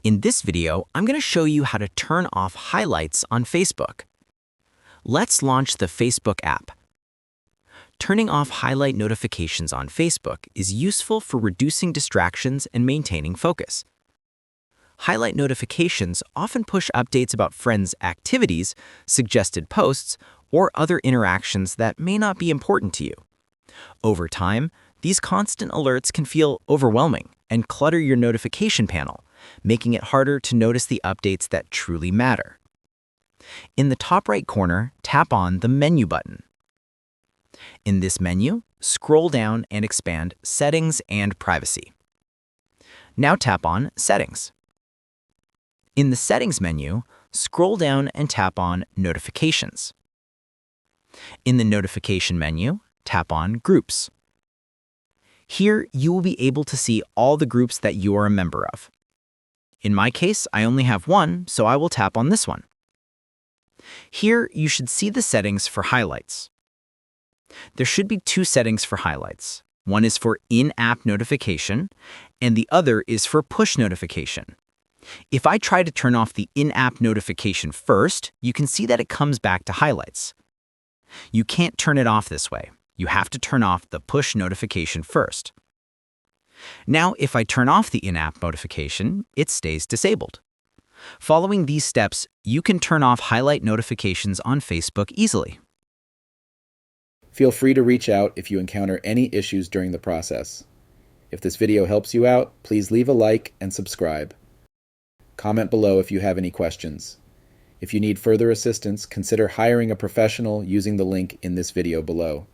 In this video, I'm going to show you how to turn off highlights on Facebook. Let's launch the Facebook app. Turning off highlight notifications on Facebook is useful for reducing distractions and maintaining focus. Highlight notifications often push updates about friends' activities, suggested posts, or other interactions that may not be important to you. Over time, these constant alerts can feel overwhelming and clutter your notification panel, making it harder to notice the updates that truly matter. In the top right corner, tap on the Menu button. In this menu, scroll down and expand Settings and Privacy. Now tap on Settings. In the Settings menu, scroll down and tap on Notifications. In the Notification menu, tap on Groups. Here, you will be able to see all the groups that you are a member of. In my case, I only have one, so I will tap on this one. Here, you should see the settings for highlights. There should be two settings for highlights. One is for in-app notification, and the other is for push notification. If I try to turn off the in-app notification first, you can see that it comes back to highlights. You can't turn it off this way. You have to turn off the push notification first. Now, if I turn off the in-app notification, it stays disabled. Following these steps, you can turn off highlight notifications on Facebook easily. Feel free to reach out if you encounter any issues during the process. If this video helps you out, please leave a like and subscribe. Comment below if you have any questions. If you need further assistance, consider hiring a professional using the link in this video below.